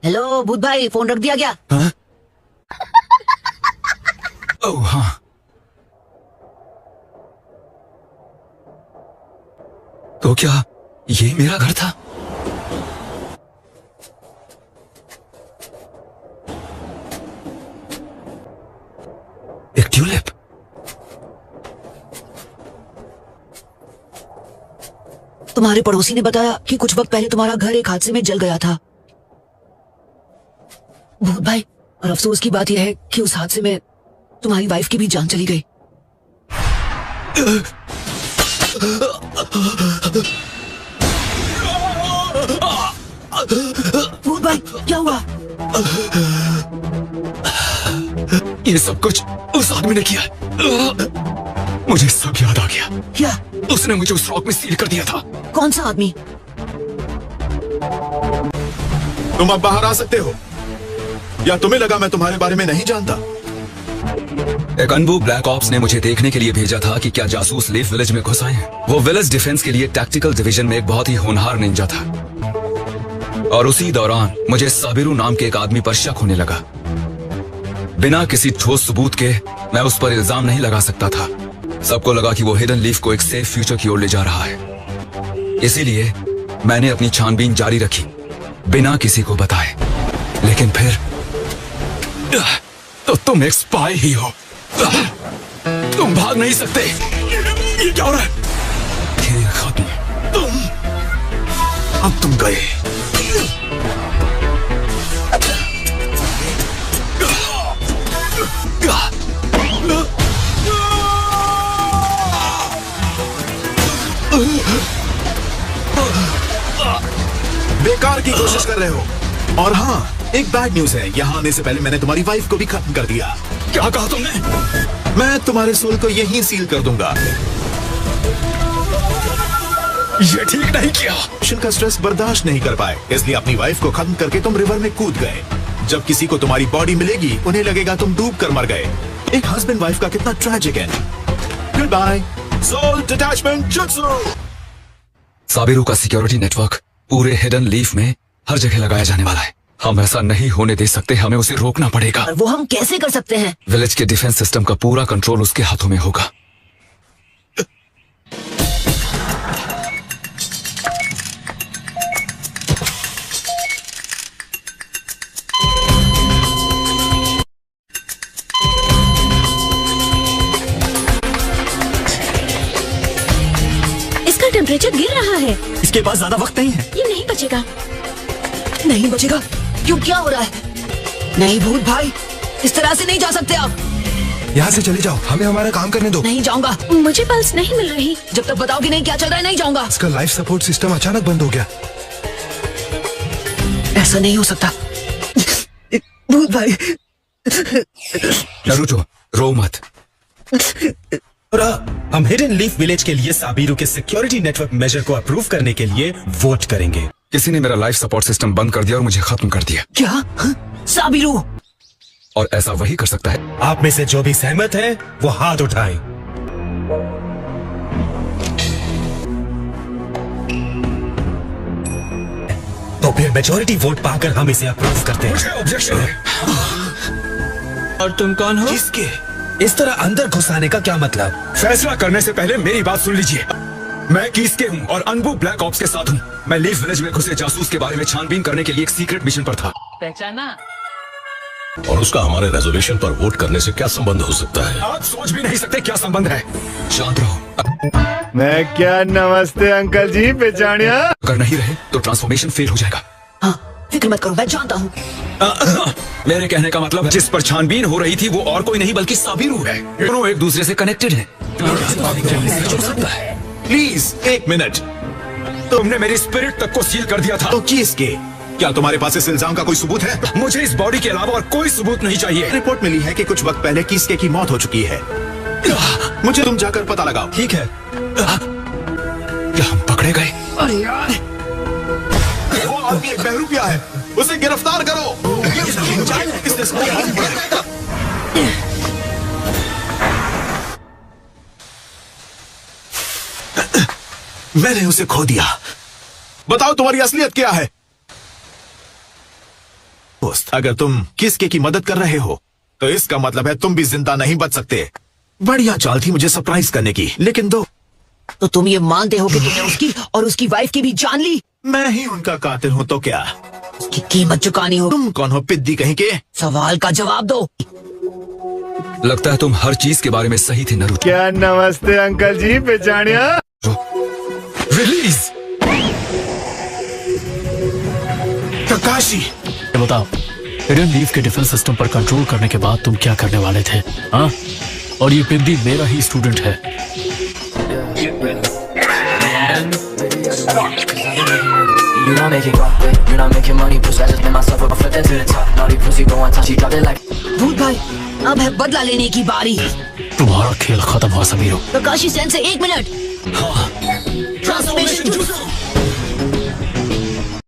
Hello भूत भाई, phone रख दिया क्या? हाँ? ओह हाँ। तो क्या ये मेरा घर था? एक ट्यूलिप। तुम्हारे पड़ोसी ने बताया कि कुछ वक्त पहले तुम्हारा घर एक हादसे में जल गया था। भूत भाई, और अफसोस की बात यह है कि उस हादसे में तुम्हारी वाइफ की भी जान चली गई। भूत भाई, क्या हुआ? ये सब कुछ उस आदमी ने किया है। मुझे सब याद आ गया। क्या? उसने मुझे उस रॉक में सील कर दिया था। कौन सा आदमी? तुम अब बाहर आ सकते हो, या तुम्हें लगा मैं तुम्हारे बारे में नहीं जानता? एक अनबू ब्लैक ऑप्स ने मुझे देखने के लिए भेजा था कि क्या जासूस लीफ विलेज में घुस आए हैं। वो विलेज डिफेंस के लिए टैक्टिकल डिवीजन में एक बहुत ही होनहार निंजा था, और उसी दौरान मुझे साबिरू नाम के एक आदमी पर शक होने लगा। बिना किसी ठोस सबूत के मैं उस पर इल्जाम नहीं लगा सकता था। सबको लगा कि वो हिडन लीफ को एक सेफ फ्यूचर की ओर ले जा रहा है। इसीलिए मैंने अपनी छानबीन जारी रखी बिना किसी को बताए। लेकिन फिर तो तुम एक स्पाई ही हो। तुम भाग नहीं सकते। ये क्या हो रहा है? खेल खत्म। अब तुम गए। बेकार की कोशिश कर रहे हो। और हाँ, एक बैड न्यूज है। यहाँ आने से पहले मैंने तुम्हारी वाइफ को भी खत्म कर दिया। क्या कहा तुमने? मैं तुम्हारे सोल को यहीं सील कर दूंगा। ये ठीक नहीं किया। मिशन का स्ट्रेस बर्दाश्त नहीं कर पाए, इसलिए अपनी वाइफ को खत्म करके तुम रिवर में कूद गए। जब किसी को तुम्हारी बॉडी मिलेगी, उन्हें लगेगा तुम डूब कर मर गए। एक हस्बैंड वाइफ का कितना ट्रेजिक है। Good bye. सोल डिटैचमेंट जुत्सु। साबिरू का सिक्योरिटी नेटवर्क पूरे हिडन लीफ में हर जगह लगाया जाने वाला है। हम ऐसा नहीं होने दे सकते। हमें उसे रोकना पड़ेगा। और वो हम कैसे कर सकते हैं? विलेज के डिफेंस सिस्टम का पूरा कंट्रोल उसके हाथों में होगा। इसका टेम्परेचर गिर रहा है। इसके पास ज्यादा वक्त नहीं है। ये नहीं बचेगा। नहीं बचेगा? क्यों, क्या हो रहा है? नहीं भूत भाई, इस तरह से नहीं जा सकते आप। यहाँ से चले जाओ, हमें हमारा काम करने दो। नहीं जाऊंगा। मुझे पल्स नहीं मिल रही। जब तक बताओगे नहीं क्या चल रहा है, नहीं जाऊंगा। इसका लाइफ सपोर्ट सिस्टम अचानक बंद हो गया। ऐसा नहीं हो सकता। भूत भाई, नरूटो, रो मत। हम हिडन लीफ विलेज के लिए साबिरू के सिक्योरिटी नेटवर्क मेजर को अप्रूव करने के लिए वोट करेंगे। किसी ने मेरा लाइफ सपोर्ट सिस्टम बंद कर दिया और मुझे खत्म कर दिया। क्या? साबिरू? और ऐसा वही कर सकता है। आप में से जो भी सहमत है वो हाथ उठाएं। तो फिर मेजॉरिटी वोट पाकर हम इसे अप्रूव करते हैं। मुझे ऑब्जेक्शन है। और तुम कौन हो? किसके? इस तरह अंदर घुस आने का क्या मतलब? फैसला करने से पहले मेरी बात सुन लीजिए। मैं किसके हूँ और अनबू ब्लैक ऑप्स के साथ हूँ। मैं लीफ विलेज में घुसे जासूस के बारे में छानबीन करने के लिए एक सीक्रेट मिशन पर था। पहचाना? और उसका हमारे रेजोल्यूशन पर वोट करने से क्या संबंध हो सकता है? आप सोच भी नहीं सकते क्या संबंध है। शांत रहो। मैं क्या? नमस्ते अंकल जी, पहचानिया? अगर नहीं रहे तो ट्रांसफॉर्मेशन फेल हो जाएगा। हाँ, फिक्र मत करो, मैं जानता हूँ। मेरे कहने का मतलब है जिस पर छानबीन हो रही थी वो और कोई नहीं बल्कि साबिरू है। दोनों एक दूसरे से कनेक्टेड हैं। प्लीज एक मिनट। तुमने मेरी स्पिरिट तक को सील कर दिया था। तो किसके? क्या तुम्हारे पास इस इल्जाम का कोई सबूत है? मुझे इस बॉडी के अलावा और कोई सबूत नहीं चाहिए। रिपोर्ट मिली है कि कुछ वक्त पहले किसके की मौत हो चुकी है। मुझे तुम जाकर पता लगाओ। ठीक है। क्या हम पकड़े गए? अरे यार, वो आदमी एक बहरूपिया है, उसे गिरफ्तार करो। मैंने उसे खो दिया। बताओ तुम्हारी असलियत क्या है? दोस्त, अगर तुम किसके की मदद कर रहे हो तो इसका मतलब है तुम भी जिंदा नहीं बच सकते। बढ़िया चाल थी मुझे सरप्राइज करने की, लेकिन दो तो तुम ये मानते हो कि तुमने उसकी और उसकी वाइफ की भी जान ली? मैं ही उनका कातिल हूँ तो क्या? उसकी कीमत चुकानी हो। तुम कौन हो पिद्दी कहीं के? सवाल का जवाब दो। लगता है तुम हर चीज के बारे में सही थे नरूटो। क्या नमस्ते अंकल जी, पहचानिया? रिलीज। ककाशी, ये बताओ, हिडन लीफ के डिफेंस सिस्टम पर कंट्रोल करने के बाद तुम क्या करने वाले थे? हाँ? और ये पिद्दी मेरा ही स्टूडेंट है। You don't make it profit, you don't making money, push I just made myself up, I flipped into the top. Naughty pussy go on top, she dropped it like. भूत भाई, अब है बदला लेने की बारी। तुम्हारा खेल खत्म हुआ समीरो। प्रकाशी सेन से 1 मिनट। ट्रांसफॉर्मेशन